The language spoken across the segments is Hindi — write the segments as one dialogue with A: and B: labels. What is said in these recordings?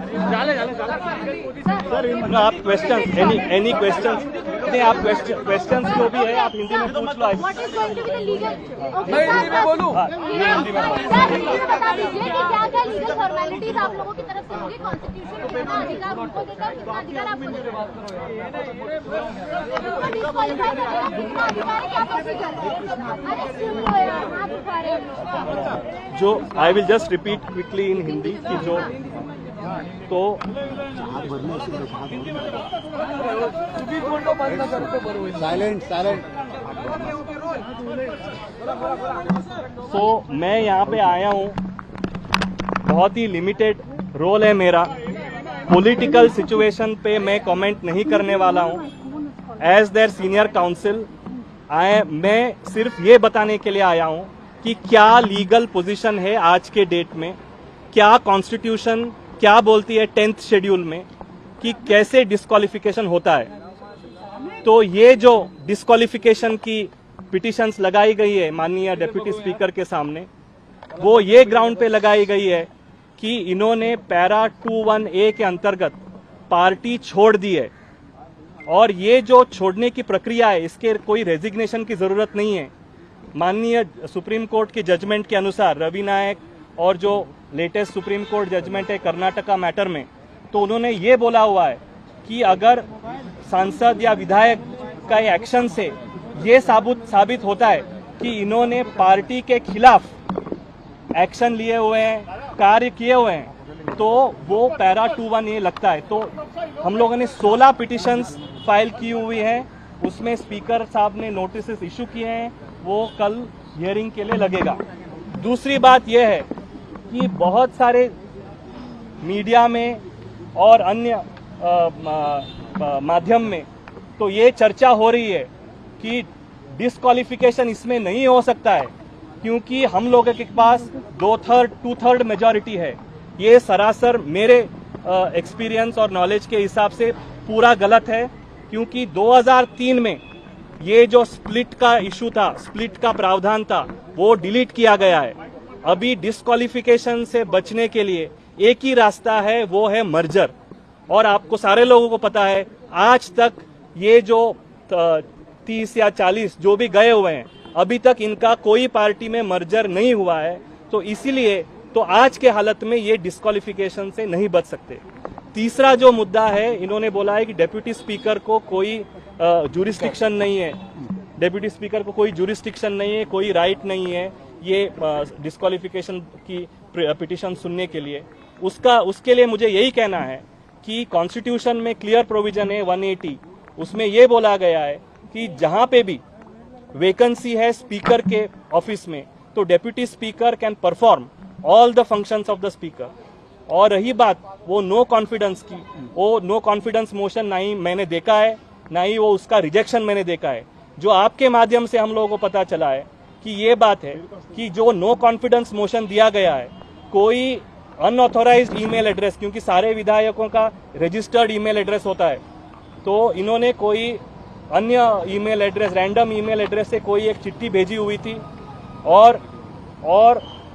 A: सर आप क्वेश्चन एनी क्वेश्चन नहीं, आप क्वेश्चन जो भी है आप हिंदी में पूछ लो।
B: मैं हिंदी में बोलूं?
A: हिंदी में
C: बता दीजिए कि क्या क्या लीगल फॉर्मेलिटीज आप लोगों की तरफ से होगी, कॉन्स्टिट्यूशन में कितना अधिकार उनको देता है, कितना अधिकार आपको देता है, कितना अधिकार है, क्या प्रोसीजर है? अरे सुन लो यार, हाथ उठा रहे हैं।
A: जो I will just repeat quickly in Hindi की जो तो
B: साइलेंट
A: सो मैं यहाँ पे आया हूँ, बहुत ही लिमिटेड रोल है मेरा। पॉलिटिकल सिचुएशन पे मैं कमेंट नहीं करने वाला हूँ। एज देयर सीनियर काउंसिल मैं सिर्फ ये बताने के लिए आया हूँ कि क्या लीगल पोजीशन है आज के डेट में, क्या कॉन्स्टिट्यूशन क्या बोलती है 10th शेड्यूल में कि कैसे डिस्क्वालिफिकेशन होता है। तो ये जो डिस्क्वालिफिकेशन की पिटिशंस लगाई गई है माननीय डिप्टी स्पीकर के सामने, वो ये ग्राउंड पे लगाई गई है कि इन्होंने पैरा 21A के अंतर्गत पार्टी छोड़ दी है, और ये जो छोड़ने की प्रक्रिया है इसके कोई रेजिग्नेशन की जरूरत नहीं है। माननीय सुप्रीम कोर्ट के जजमेंट के अनुसार रवि नायक और जो लेटेस्ट सुप्रीम कोर्ट जजमेंट है कर्नाटका मैटर में, तो उन्होंने ये बोला हुआ है कि अगर सांसद या विधायक का एक्शन से ये साबित होता है कि इन्होंने पार्टी के खिलाफ एक्शन लिए हुए हैं, कार्य किए हुए हैं, तो वो पैरा 21A लगता है। तो हम लोगों ने 16 पिटिशंस फाइल की हुई हैं, उसमें स्पीकर साहब ने नोटिस इशू किए हैं, वो कल हियरिंग के लिए लगेगा। दूसरी बात यह है कि बहुत सारे मीडिया में और अन्य माध्यम में तो ये चर्चा हो रही है कि डिस्क्वालिफिकेशन इसमें नहीं हो सकता है क्योंकि हम लोगों के पास 2/3 मेजॉरिटी है। ये सरासर मेरे एक्सपीरियंस और नॉलेज के हिसाब से पूरा गलत है, क्योंकि 2003 में ये जो स्प्लिट का इशू था, स्प्लिट का प्रावधान था, वो डिलीट किया गया है। अभी डिस्क्वालिफिकेशन से बचने के लिए एक ही रास्ता है, वो है मर्जर। और आपको सारे लोगों को पता है आज तक ये जो 30 या 40 जो भी गए हुए हैं, अभी तक इनका कोई पार्टी में मर्जर नहीं हुआ है। तो इसीलिए तो आज के हालत में ये डिस्क्वालिफिकेशन से नहीं बच सकते। तीसरा जो मुद्दा है, इन्होंने बोला है कि डेप्यूटी स्पीकर को कोई जुरिस्डिक्शन नहीं है, डेप्यूटी स्पीकर को कोई जुरिस्डिक्शन नहीं है, कोई राइट नहीं है ये डिस्क्वालिफिकेशन की पिटीशन सुनने के लिए। उसके लिए मुझे यही कहना है कि कॉन्स्टिट्यूशन में क्लियर प्रोविजन है 180, उसमें ये बोला गया है कि जहां पे भी वैकेंसी है स्पीकर के ऑफिस में, तो deputy speaker can perform all the functions of the speaker. और रही बात वो नो कॉन्फिडेंस की, वो नो कॉन्फिडेंस मोशन ना ही मैंने देखा है, ना ही वो उसका रिजेक्शन मैंने देखा है। जो आपके माध्यम से हम लोगों को पता चला है कि ये बात है कि जो नो कॉन्फिडेंस मोशन दिया गया है, कोई अनऑथोराइज्ड ईमेल एड्रेस, क्योंकि सारे विधायकों का रजिस्टर्ड ईमेल एड्रेस होता है, तो इन्होंने कोई अन्य email address, random email address से कोई एक चिट्ठी भेजी हुई थी, और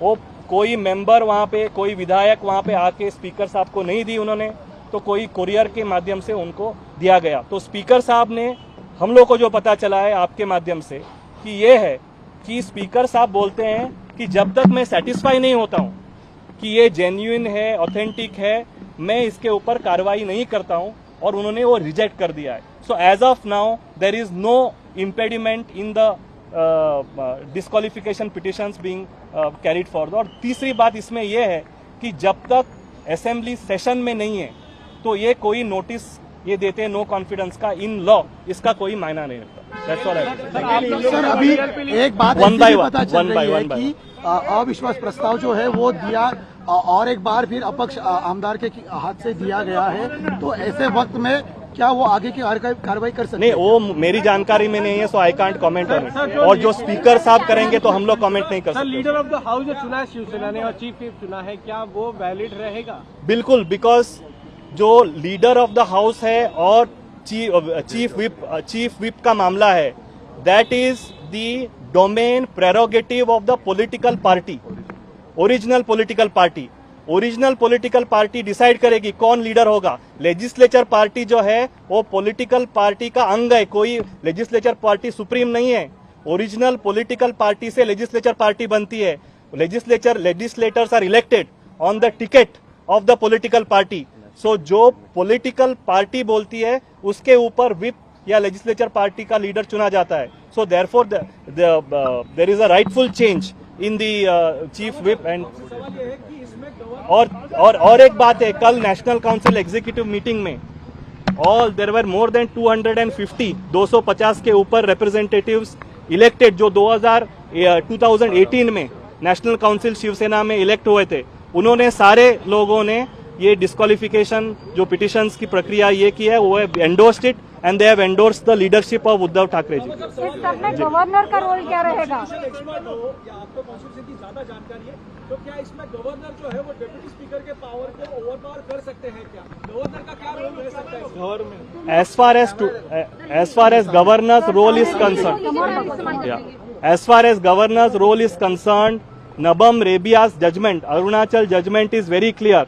A: वो कोई मेंबर वहां पे, कोई विधायक वहां पे आके स्पीकर साहब को नहीं दी उन्होंने, तो कोई कुरियर के माध्यम से उनको दिया गया। तो स्पीकर साहब ने, हम लोग को जो पता चला है आपके माध्यम से, कि ये है कि स्पीकर साहब बोलते हैं कि जब तक मैं सेटिस्फाई नहीं होता हूं कि ये जेन्युइन है, ऑथेंटिक है, मैं इसके ऊपर कार्रवाई नहीं करता हूं, और उन्होंने वो रिजेक्ट कर दिया है। So as of now there is no impediment in the disqualification petitions being carried forward. और तीसरी बात इसमें यह है कि जब तक असेंबली सेशन में नहीं है तो ये कोई नोटिस ये देते हैं नो कॉन्फिडेंस का, इन लॉ इसका कोई मायना नहीं रखता। That's all I have to say.
B: Sir अभी एक बात
A: One by one,
B: पता चल
A: one by
B: रही है
A: one by
B: कि अविश्वास प्रस्ताव जो है वो दिया, और एक बार फिर अपक्ष आमदार के हाथ से दिया गया है, तो ऐसे वक्त में क्या वो आगे की कार्रवाई कर सकते
A: नहीं, वो मेरी जानकारी में नहीं है, so I can't comment on it. और जो स्पीकर साहब करेंगे तो हम लोग कमेंट नहीं कर सकते।
D: लीडर ऑफ द हाउस जो चुना है शिवसेना ने और चीफ व्हिप चुना है, क्या वो वैलिड रहेगा?
A: बिल्कुल, बिकॉज जो लीडर ऑफ द हाउस है और चीफ व्हिप का मामला है, that is the domain prerogative of the political party, original political party. Original political party decide करेगी कौन लीडर होगा। लेजिस्लेचर पार्टी जो है वो पॉलिटिकल पार्टी का अंग है, कोई लेजिस्लेचर पार्टी सुप्रीम नहीं है। ओरिजिनल पॉलिटिकल पार्टी से लेजिस्लेचर पार्टी बनती है। Legislators are elected on the ticket of the political party. So जो पॉलिटिकल पार्टी बोलती है उसके ऊपर विप या लेजिस्लेचर पार्टी का लीडर चुना जाता है। So therefore there is a rightful change in the chief whip and और एक बात है, कल नेशनल काउंसिल एग्जीक्यूटिव मीटिंग में देयर वर मोर देन 250 के ऊपर रिप्रेजेंटेटिव्स इलेक्टेड जो 2018 में नेशनल काउंसिल शिवसेना में इलेक्ट हुए थे। उन्होंने सारे लोगों ने ये डिस्क्वालिफिकेशन जो पिटिशंस की प्रक्रिया ये की है वो endorsed it and they have endorsed the leadership of Uddhav Thackeray ji.
E: इस सब में गवर्नर का रोल क्या रहेगा?
D: आपको कॉन्स्टिट्यूशन की ज्यादा जानकारी है, तो क्या इसमें गवर्नर जो है वो डिप्टी स्पीकर के पावर को ओवरपावर कर सकते हैं? क्या गवर्नर का क्या रोल रह सकता है government?
A: As far as governor's role is concerned, as far as governor's role is concerned, Nabam Rebiya's judgment, Arunachal judgment is very clear.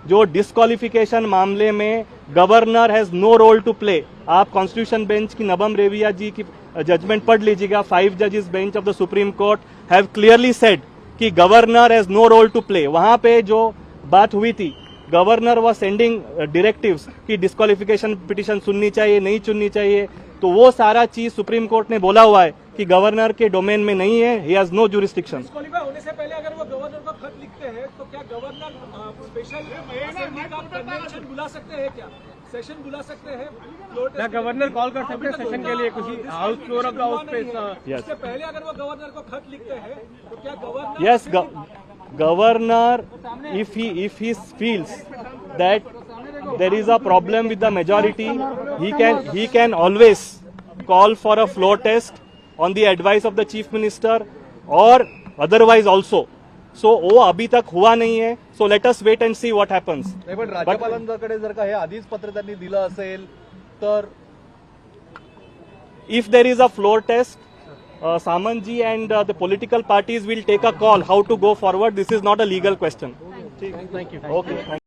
A: जो डिस्क्वालिफिकेशन मामले में governor has no role to play. आप कॉन्स्टिट्यूशन बेंच की नबम रेबिया जी की जजमेंट पढ़ लीजिएगा। 5 जजेस bench of the Supreme Court have clearly said कि governor has no role to play. वहां पे जो बात हुई थी, गवर्नर वाज सेंडिंग डायरेक्टिव्स कि डिस्क्वालिफिकेशन पिटीशन सुननी चाहिए नहीं सुननी चाहिए, तो वो सारा चीज सुप्रीम कोर्ट ने बोला हुआ है कि गवर्नर के डोमेन में नहीं है, he has no jurisdiction.
D: Disqualify होने से पहले अगर वो गवर्नर को खत लिखते हैं तो क्या गवर्नर स्पेशल असेंबली का कन्वेंशन बुला सकते हैं? क्या सेशन बुला सकते हैं? क्या गवर्नर कॉल कर सकते हैं सेशन के लिए किसी house floor of the house पे? इससे पहले अगर वो गवर्नर को खत लिखते हैं तो क्या governor?
A: Yes, governor, if he feels that there is a problem with the majority, he can always call for a floor test on the advice of the chief minister or otherwise also. So वो अभी तक हुआ नहीं है. So let us wait and see what happens.
F: नाही पण राज्यपालांकडे जर का हे आधीच पत्र त्यांनी दिलं असेल तर
A: if there is a floor test, Samanji and the political parties will take a call how to go forward. This is not a legal question.
D: Thank you.
A: Okay.